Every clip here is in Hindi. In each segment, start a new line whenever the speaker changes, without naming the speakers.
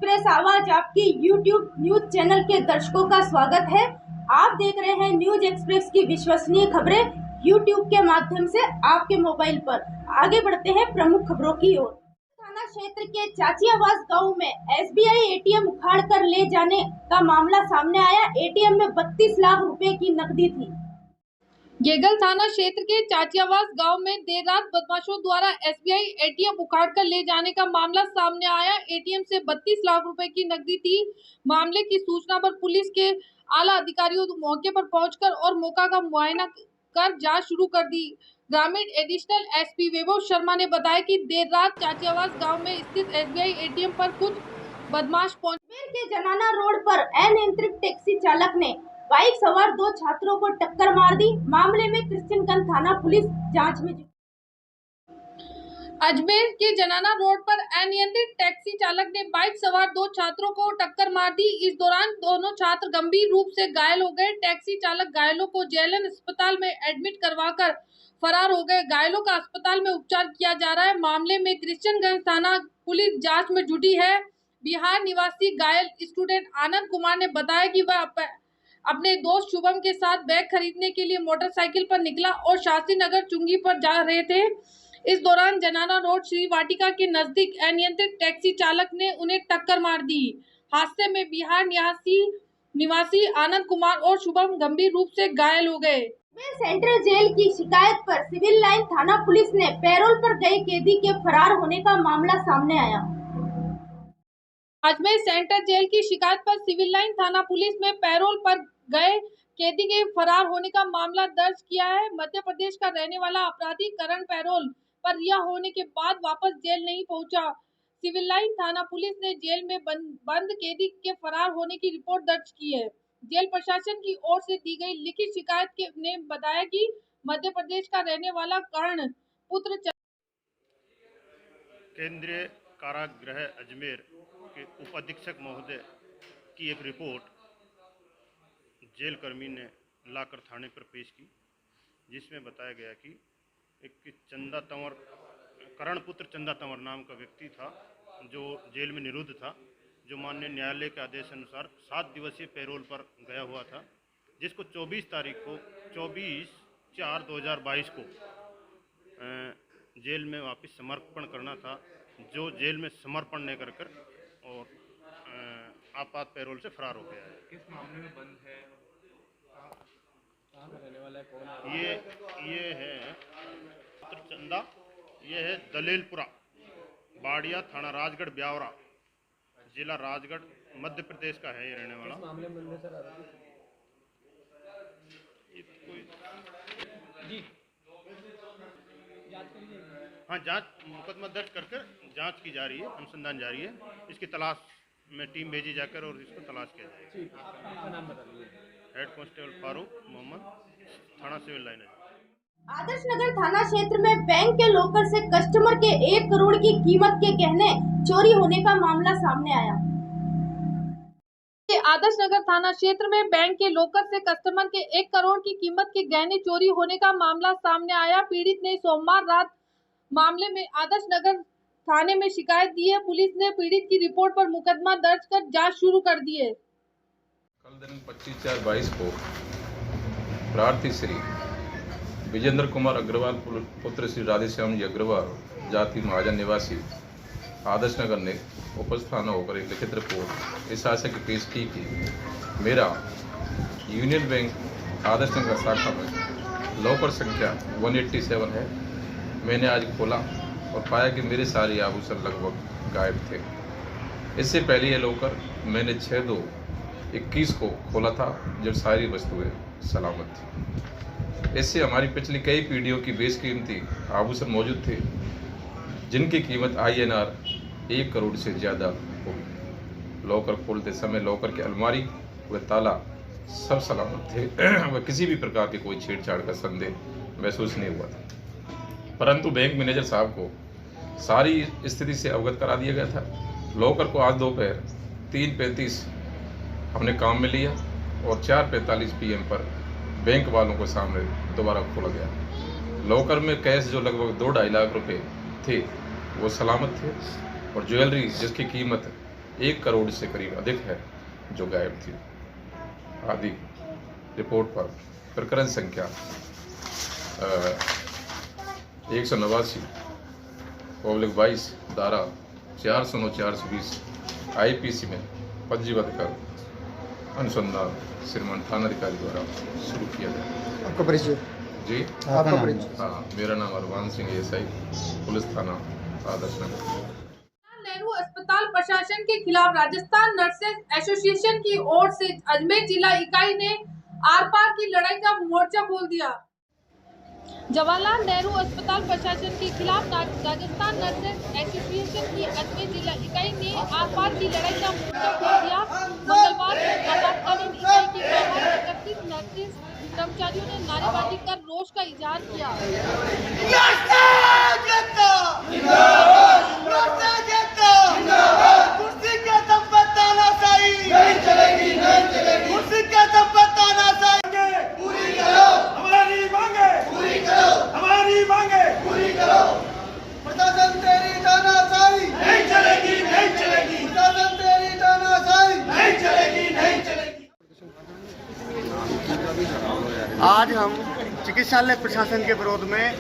एक्सप्रेस आवाज आपकी यूट्यूब न्यूज चैनल के दर्शकों का स्वागत है। आप देख रहे हैं न्यूज एक्सप्रेस की विश्वसनीय खबरें यूट्यूब के माध्यम से आपके मोबाइल पर। आगे बढ़ते हैं प्रमुख खबरों की ओर। थाना क्षेत्र के चाचियावास गांव में SBI ATM उखाड़ कर ले जाने का मामला सामने आया। ATM में 32 लाख रुपए की नकदी थी।
गेगल थाना क्षेत्र के चाचियावास गांव में देर रात बदमाशों द्वारा SBI ATM उखाड़कर ले जाने का मामला सामने आया। ATM से 32 लाख रुपए की नकदी थी। मामले की सूचना पर पुलिस के आला अधिकारियों मौके पर पहुंचकर और मौका का मुआयना कर जांच शुरू कर दी। ग्रामीण एडिशनल SP वैभव शर्मा ने बताया कि देर रात चाचियावास गाँव में स्थित SBI ATM पर कुछ बदमाश पहुंचे
के जनाना रोड पर अनियंत्रित टैक्सी चालक ने बाइक सवार 2 छात्रों को टक्कर मार दी। मामले में क्रिश्चियनगंज थाना पुलिस जांच में जुटी।
अजमेर के जनाना रोड पर अनियंत्रित टैक्सी चालक ने बाइक सवार 2 छात्रों को टक्कर मार दी। इस दौरान दोनों छात्र गंभीर रूप से घायल हो गए। टैक्सी चालक घायलों को जेएलएन अस्पताल में एडमिट करवाकर फरार हो गए। घायलों का अस्पताल में उपचार किया जा रहा है। मामले में क्रिश्चियनगंज थाना पुलिस जाँच में जुटी है। बिहार निवासी घायल स्टूडेंट आनंद कुमार ने बताया कि वह अपने दोस्त शुभम के साथ बैग खरीदने के लिए मोटरसाइकिल पर निकला और शास्त्री नगर चुंगी पर जा रहे थे। इस दौरान जनाना रोड श्री वाटिका के नजदीक अनियंत्रित टैक्सी चालक ने उन्हें टक्कर मार दी। हादसे में बिहार निवासी आनंद कुमार और शुभम गंभीर रूप से घायल हो गए।
सेंट्रल जेल की शिकायत पर सिविल लाइन थाना पुलिस ने पैरोल पर गए कैदी के फरार होने का मामला सामने आया।
अजमेर सेंट्रल जेल की शिकायत पर सिविल लाइन थाना पुलिस में पैरोल पर गए कैदी के फरार होने का मामला दर्ज किया है। मध्य प्रदेश का रहने वाला अपराधी करण पैरोल पर रिहा होने के बाद वापस जेल नहीं पहुंचा। सिविल लाइन थाना पुलिस ने जेल में बंद कैदी के फरार होने की रिपोर्ट दर्ज की है। जेल प्रशासन की ओर से दी गई लिखित शिकायत ने बताया कि मध्य प्रदेश का रहने वाला कर्ण पुत्र
केंद्रीय कारागृह अजमेर के उप अधीक्षक महोदय की एक रिपोर्ट जेल कर्मी ने लाकर थाने पर पेश की, जिसमें बताया गया कि एक चंदा तंवर करण पुत्र चंदा तंवर नाम का व्यक्ति था जो जेल में निरुद्ध था, जो माननीय न्यायालय के आदेश अनुसार 7 दिवसीय पैरोल पर गया हुआ था, जिसको 24 तारीख को 24/4/2022 को जेल में वापस समर्पण करना था, जो जेल में समर्पण नहीं कर और आपात पैरोल से फरार हो गया है।
किस मामले में बंद है? कहाँ का रहने वाला है? कौन?
ये है पुत्र चंदा, ये है दलेलपुरा बाड़िया, थाना राजगढ़ ब्यावरा, जिला राजगढ़, मध्य प्रदेश का है ये रहने वाला।
किस मामले में बंद है सर?
कोई
जी
हाँ, जांच मुकदमा दर्ज कर जांच की जा रही है, अनुसंधान जारी है। इसकी तलाश में टीम भेजी जाकर और इसको तलाश किया जाएगा।
आपका नाम बता दीजिए।
हेड कांस्टेबल फारूक मोहम्मद, थाना सिविल लाइन है।
आदर्श नगर थाना क्षेत्र में बैंक के लॉकर से कस्टमर के 1 करोड़ की कीमत के गहने चोरी होने का मामला सामने आया।
आदर्श नगर थाना क्षेत्र में बैंक के लॉकर से कस्टमर के 1 करोड़ की कीमत के गहने चोरी होने का मामला सामने आया। पीड़ित ने सोमवार रात मामले में आदर्श नगर थाने में शिकायत दी है। पुलिस ने पीड़ित की रिपोर्ट पर मुकदमा दर्ज कर जांच शुरू कर दी है।
कल दिन 25/4/22 को प्रार्थी श्री विजेंद्र कुमार अग्रवाल पुत्र श्री राधेश्याम जी अग्रवाल, जाति महाजन निवासी आदर्श नगर ने उपस्थित थाना होकर एक लिखित रिपोर्ट इस आशय की पेश की कि मेरा यूनियन बैंक आदर्श नगर शाखा में लॉकर संख्या 187 है। मैंने आज खोला और पाया कि मेरे सारे आभूषण लगभग गायब थे। इससे पहले ये लॉकर मैंने 6/2/21 को खोला था, जब सारी वस्तुएं सलामत थी। इससे हमारी पिछली कई पीढ़ियों की बेशकीमती आभूषण मौजूद थे, जिनकी कीमत INR 1 करोड़ से ज़्यादा होगी। लॉकर खोलते समय लॉकर की अलमारी व ताला सब सलामत थे व किसी भी प्रकार की कोई छेड़छाड़ का संदेह महसूस नहीं हुआ था। परंतु बैंक मैनेजर साहब को सारी स्थिति से अवगत करा दिया गया था। लॉकर को आज दोपहर 3:35 हमने काम में लिया और 4:45 PM पर बैंक वालों को सामने दोबारा खोला गया। लॉकर में कैश जो लगभग 2-2.5 लाख रुपए थे वो सलामत थे और ज्वेलरी जिसकी कीमत 1 करोड़ से करीब अधिक है जो गायब थी आदि रिपोर्ट पर प्रकरण संख्या 189/22 धारा 409/420 IPC में पंजीबद्ध कर अनुसंधान श्रीमान थानाधिकारी द्वारा शुरू किया जाए।
आपका परिचय?
जी
आपका परिचय?
हाँ, मेरा नाम अरमान सिंह SI पुलिस थाना आदर्श नगर।
नेहरू अस्पताल प्रशासन के खिलाफ राजस्थान नर्सेज एसोसिएशन की ओर से अजमेर जिला इकाई ने आर पार की लड़ाई का मोर्चा खोल दिया। जवाहरलाल नेहरू अस्पताल प्रशासन के खिलाफ राजस्थान नर्सेज एसोसिएशन की अजमेर जिला इकाई ने आर पार की लड़ाई का मोर्चा खोल दिया। मंगलवार को आपातकालीन इकाई के बाहर एकत्रित नर्सेज कर्मचारियों ने नारेबाजी कर रोष का इजहार किया।
कुर्सी के दम पर तानाशाही नहीं चलेगी, नहीं चलेगी। कुर्सी के दम पर तानाशाही पूरी करो, हमारी मांगे पूरी करो, हमारी मांगे पूरी करो। प्रशासन तेरी तानाशाही नहीं चलेगी, नहीं चलेगी। प्रशासन तेरी तानाशाही नहीं चलेगी, नहीं चलेगी। आज हम चिकित्सालय प्रशासन के विरोध में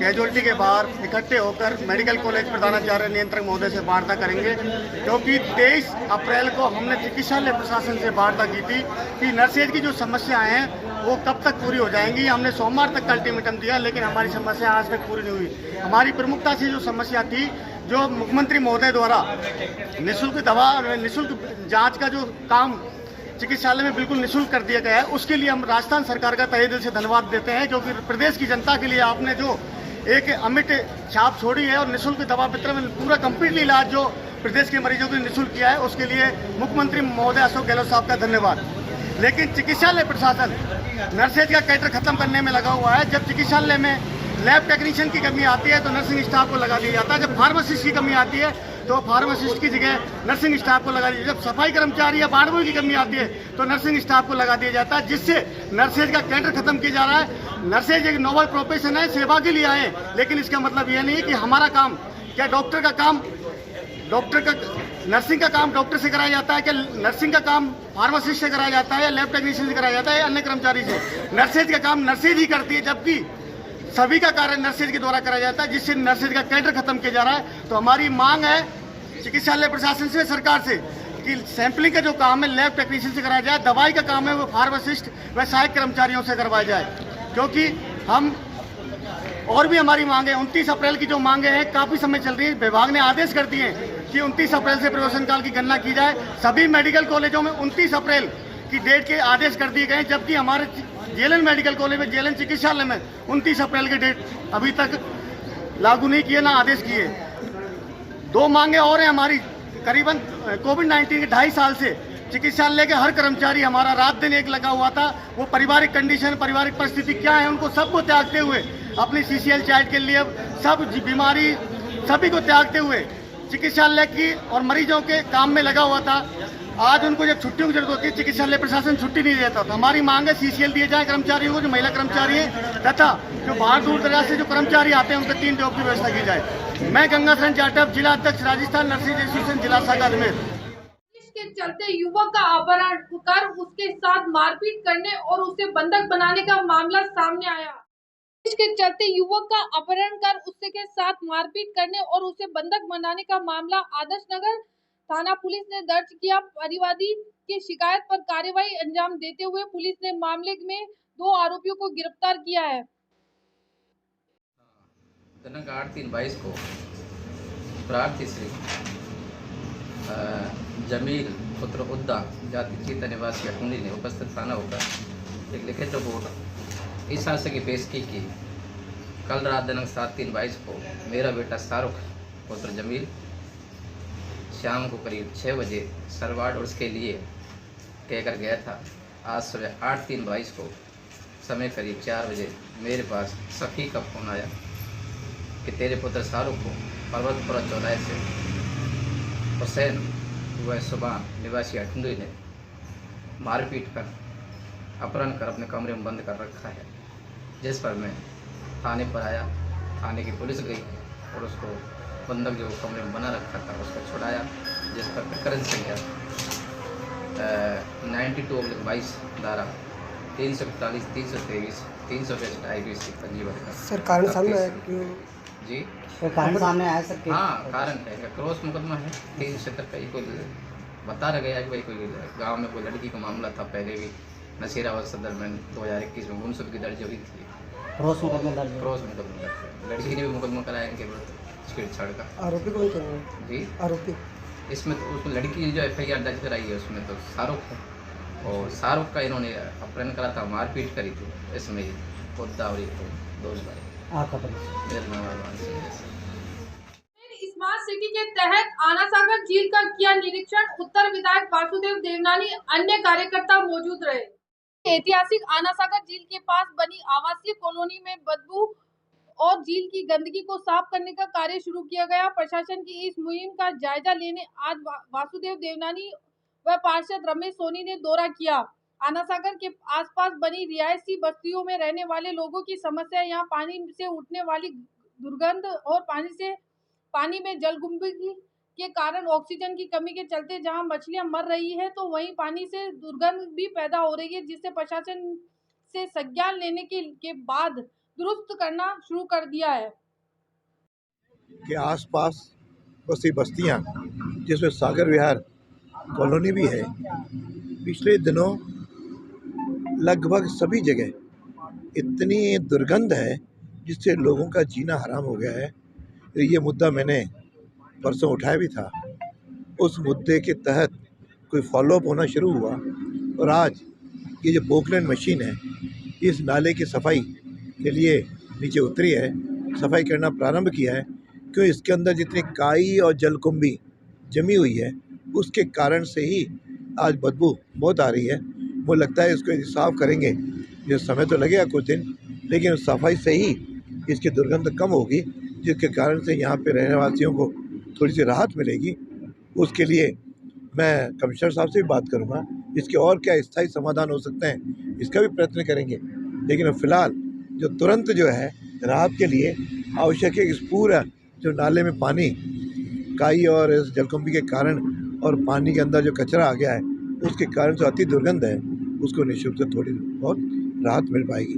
कैजुअलिटी के बाहर इकट्ठे होकर मेडिकल कॉलेज प्रधानाचार्य नियंत्रक महोदय से वार्ता करेंगे, क्योंकि 23 अप्रैल को हमने चिकित्सालय प्रशासन से वार्ता की थी कि नर्सेज की जो समस्याएं हैं वो कब तक पूरी हो जाएंगी। हमने सोमवार तक का अल्टीमेटम दिया, लेकिन हमारी समस्या आज तक पूरी नहीं हुई। हमारी प्रमुखता से जो समस्या थी, जो मुख्यमंत्री महोदय द्वारा निःशुल्क दवा और निःशुल्क जाँच का जो काम चिकित्सालय में बिल्कुल निःशुल्क कर दिया गया है, उसके लिए हम राजस्थान सरकार का तहे दिल से धन्यवाद देते हैं, क्योंकि प्रदेश की जनता के लिए आपने जो एक अमिट छाप छोड़ी है और निःशुल्क दवा वितरण में पूरा कंप्लीटली इलाज जो प्रदेश के मरीजों के लिए निःशुल्क किया है, उसके लिए मुख्यमंत्री महोदय अशोक गहलोत साहब का धन्यवाद। लेकिन चिकित्सालय प्रशासन नर्सेज का कैडर खत्म करने में लगा हुआ है। जब चिकित्सालय में लैब टेक्नीशियन की कमी आती है तो नर्सिंग स्टाफ को लगा दिया जाता है। जब फार्मासिस्ट की कमी आती है तो फार्मासिस्ट की जगह नर्सिंग स्टाफ को लगा दिया। जब सफाई कर्मचारी या बारहवीं की कमी आती है तो नर्सिंग स्टाफ को लगा दिया जाता है, जिससे नर्सेज का कैडर खत्म किया जा रहा है। नर्सेज एक नोबल प्रोफेशन है, सेवा के लिए आए, लेकिन इसका मतलब यह नहीं कि हमारा काम, क्या डॉक्टर का काम नर्सिंग का काम डॉक्टर से कराया जाता है, क्या नर्सिंग का काम फार्मासिस्ट से कराया जाता है या लैब टेक्नीशियन से कराया जाता है या अन्य कर्मचारी से। नर्सेज का काम नर्सेज ही करती है, जबकि सभी का कार्य नर्सेज के द्वारा कराया जाता है, जिससे नर्सेज का कैडर खत्म किया जा रहा है। तो हमारी मांग है चिकित्सालय प्रशासन से, सरकार से, कि सैंपलिंग का जो काम है लैब टेक्नीशियन से कराया जाए, दवाई का काम है वो फार्मासिस्ट व सहायक कर्मचारियों से करवाया जाए। क्योंकि हम और भी हमारी मांगे 29 अप्रैल की जो मांगे हैं काफ़ी समय चल रही है। विभाग ने आदेश कर दिए कि 29 अप्रैल से प्रवेशन काल की गणना की जाए। सभी मेडिकल कॉलेजों में 29 अप्रैल की डेट के आदेश कर दिए गए, जबकि हमारे जेएलएन मेडिकल कॉलेज में, जेएलएन चिकित्सालय में 29 अप्रैल की डेट अभी तक लागू नहीं किए, ना आदेश किए। 2 मांगे और हैं हमारी। करीबन कोविड-19 के 2.5 साल से चिकित्सालय के हर कर्मचारी हमारा रात दिन एक लगा हुआ था। वो पारिवारिक कंडीशन, पारिवारिक परिस्थिति क्या है, उनको सबको त्यागते हुए अपनी CCL चाइल्ड के लिए सब बीमारी सभी को त्यागते हुए चिकित्सालय की और मरीजों के काम में लगा हुआ था। आज उनको जब छुट्टियों की जरूरत होती है, चिकित्सालय प्रशासन छुट्टी नहीं देता। तो हमारी मांग है CCL दिए जाए कर्मचारियों को, जो महिला कर्मचारी हैं, तथा जो बाहर दूर दराज से जो कर्मचारी आते हैं उनके 3 जॉब की व्यवस्था की जाए। मैं गंगा शरण जाटव, जिला अध्यक्ष राजस्थान नर्सिंग एसोसिएशन, जिला शाखा अजमेर।
के चलते युवक का अपहरण कर उसके साथ मारपीट करने और उसे बंधक बनाने का मामला सामने आया। के चलते युवक का अपहरण कर उसके के साथ मारपीट करने और उसे बंधक बनाने का मामला आदर्श नगर थाना पुलिस ने दर्ज किया। परिवादी की शिकायत पर कार्रवाई अंजाम देते हुए पुलिस ने मामले में 2 आरोपियों को गिरफ्तार किया है।
दिनांक 8/3/22 को प्रार्थी श्री जमील पुत्र उद्दा जाति चीता निवासी अटुंडी ने उपस्थित थाना होकर एक लिखित रिपोर्ट इस आशय की पेशगी की। कल रात दिनांक 7/3/22 को मेरा बेटा शाहरुख पुत्र जमील शाम को करीब 6 बजे सरवाड़ उर्स के लिए कहकर गया था। आज सुबह 8/3/22 को समय करीब 4 बजे मेरे पास सखी का फोन आया कि तेरे पुत्र शाहरुख को पर्वतपुरा चौराहे से हुसैन व सुबह निवासी अठंडुई ने मारपीट कर अपहरण कर अपने कमरे में बंद कर रखा है। जिस पर मैं थाने पर आया, थाने की पुलिस गई और उसको बंधक जो कमरे में बना रखा था उसको छुड़ाया। जिस पर प्रकरण संख्या 92/22 धारा 341, 323, 365 IPC पंजीबद्ध है।
सर कारण सामने आया क्यों?
जी
वो कारण सामने आया सर कि
हाँ, कारण है क्या क्रॉस मुकदमा है 370 का। कोई बता रहा गया कि भाई कोई गांव में कोई लड़की का मामला था, पहले भी नशीरा अवस्था दरमियान 2021 में गुमशुदगी की दर्ज हुई थी।
क्रॉस मुकदमा दर्ज है।
क्रॉस मुकदमा दर्ज है। लड़की ने भी मुकदमा कराया इनके विरुद्ध स्पीड छाड़ का।
आरोपी कौन थे?
जी
आरोपी
इसमें तो उसमें लड़की ने जो FIR दर्ज कराई है उसमें तो शाहरुख है, और शाहरुख का इन्होंने अपहरण करा था, मारपीट करी थी इसमें मुद्दा और दोष भाई।
आपका परिचय?
मेरा नाम अरमान सिंह है।
स्मार्ट सिटी के तहत आना सागर झील का किया निरीक्षण। उत्तर विधायक वासुदेव देवनानी अन्य कार्यकर्ता मौजूद रहे। ऐतिहासिक आना सागर झील के पास बनी आवासीय कॉलोनी में बदबू और झील की गंदगी को साफ करने का कार्य शुरू किया गया। प्रशासन की इस मुहिम का जायजा लेने आज वासुदेव देवनानी व पार्षद रमेश सोनी ने दौरा किया। आना सागर के आसपास बनी रिहायशी बस्तियों में रहने वाले लोगों की समस्या, यहाँ पानी से उठने वाली दुर्गंध और पानी में जलकुंभी के कारण ऑक्सीजन की कमी के चलते जहां मछलियां मर रही है, तो वहीं पानी से दुर्गंध भी पैदा हो रही है, जिससे प्रशासन से संज्ञान लेने के बाद दुरुस्त करना शुरू कर दिया है।
के आसपास बसी बस्तियां जिसमें सागर विहार कॉलोनी भी है, पिछले दिनों लगभग सभी जगह इतनी दुर्गंध है जिससे लोगों का जीना हराम हो गया है। ये मुद्दा मैंने परसों उठाया भी था। उस मुद्दे के तहत कोई फॉलोअप होना शुरू हुआ और आज ये जो पोकलैंड मशीन है इस नाले की सफाई के लिए नीचे उतरी है, सफाई करना प्रारंभ किया है। क्यों इसके अंदर जितनी काई और जलकुंभी जमी हुई है उसके कारण से ही आज बदबू बहुत आ रही है। मुझे लगता है इसको साफ करेंगे, ये समय तो लगेगा कुछ दिन, लेकिन सफाई से ही इसकी दुर्गंध कम होगी, जिसके कारण से यहाँ पे रहने वासियों को थोड़ी सी राहत मिलेगी। उसके लिए मैं कमिश्नर साहब से भी बात करूँगा, इसके और क्या स्थायी समाधान हो सकते हैं इसका भी प्रयत्न करेंगे। लेकिन फिलहाल जो तुरंत जो है राहत के लिए आवश्यक है, इस पूरा जो नाले में पानी काई और इस जलकुंभी के कारण और पानी के अंदर जो कचरा आ गया है उसके कारण जो अति दुर्गंध है उसको निश्चित से थोड़ी बहुत राहत मिल पाएगी।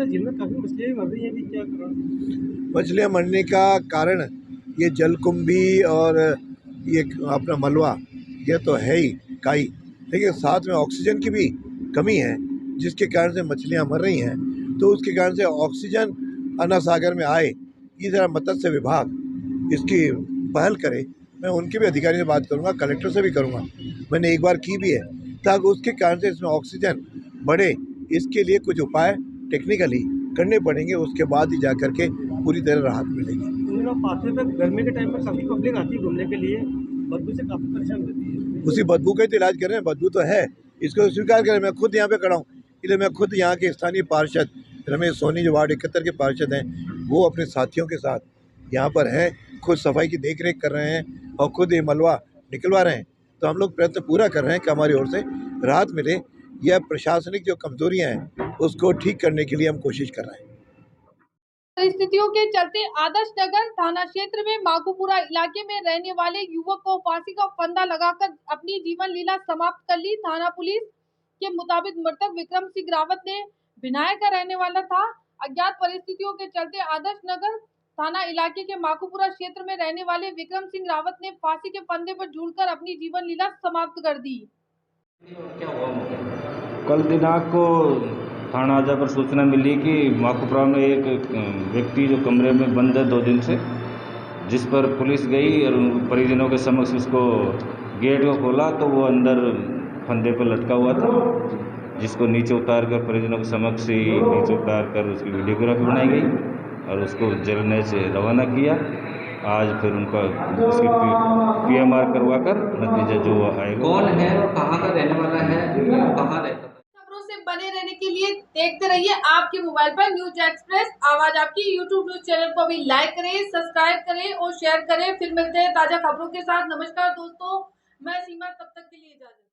झील में काफी मछलियां मर रही हैं, क्या कारण?
मछलियाँ मरने का कारण ये जलकुंभी और ये अपना मलबा, ये तो है ही काई, लेकिन साथ में ऑक्सीजन की भी कमी है जिसके कारण से मछलियाँ मर रही हैं। तो उसके कारण से ऑक्सीजन आना सागर में आए, ये ज़रा मत्स्य विभाग इसकी पहल करे। मैं उनके भी अधिकारी से बात करूंगा, कलेक्टर से भी करूंगा, मैंने एक बार की भी है, ताकि उसके कारण से इसमें ऑक्सीजन बढ़े। इसके लिए कुछ उपाय टेक्निकली करने पड़ेंगे, उसके बाद ही जा कर के पूरी तरह राहत मिलेगी।
पाथवे पे गर्मी के टाइम पर काफी पब्लिक आती है घूमने के लिए, बदबू से काफी परेशान रहती है।
उसी बदबू का ही तो इलाज कर रहे हैं, बदबू तो है, इसको स्वीकार करें। मैं खुद यहाँ पे खड़ा हूँ, इसलिए मैं खुद यहाँ के स्थानीय पार्षद रमेश सोनी जो वार्ड 71 के पार्षद हैं, वो अपने साथियों के साथ यहाँ पर हैं, खुद सफाई की देखरेख कर रहे हैं और खुद ये मलबा निकलवा रहे हैं। तो हम लोग प्रयत्न पूरा कर रहे हैं कि हमारी ओर से राहत मिले। यह प्रशासनिक जो कमजोरियां हैं उसको ठीक करने के लिए हम कोशिश कर रहे हैं।
परिस्थितियों के चलते आदर्श नगर थाना क्षेत्र में माकूपुरा इलाके में रहने वाले युवक को फांसी का फंदा लगाकर अपनी जीवन लीला समाप्त कर ली। थाना पुलिस के मुताबिक मृतक विक्रम सिंह रावत ने भिनाय का रहने वाला था। अज्ञात परिस्थितियों के चलते आदर्श नगर थाना इलाके के माकूपुरा क्षेत्र में रहने वाले विक्रम सिंह रावत ने फांसी के फंदे पर झूलकर अपनी जीवन लीला समाप्त कर दी।
कल दिनांक को थाना आजा पर सूचना मिली कि माकूपुरा में एक व्यक्ति जो कमरे में बंद है 2 दिन से, जिस पर पुलिस गई और परिजनों के समक्ष उसको गेट को खोला तो वो अंदर फंदे पर लटका हुआ था, जिसको नीचे उतार कर परिजनों के समक्ष ही नीचे उतार कर उसकी वीडियोग्राफी बनाई गई और उसको जलने से रवाना किया। आज फिर उनका उसकी PMR करवा कर नतीजा जो आएगा।
कौन है और कहाँ का रहने वाला है, कहाँ रहता है?
खबरों से बने रहने के लिए देखते रहिए आपके मोबाइल पर न्यूज एक्सप्रेस आवाज आपकी। यूट्यूब न्यूज चैनल को भी लाइक करें, सब्सक्राइब करें और शेयर करें। फिर मिलते हैं ताजा खबरों के साथ। नमस्कार दोस्तों, मैं सीमा, तब तक के लिए इजाजत।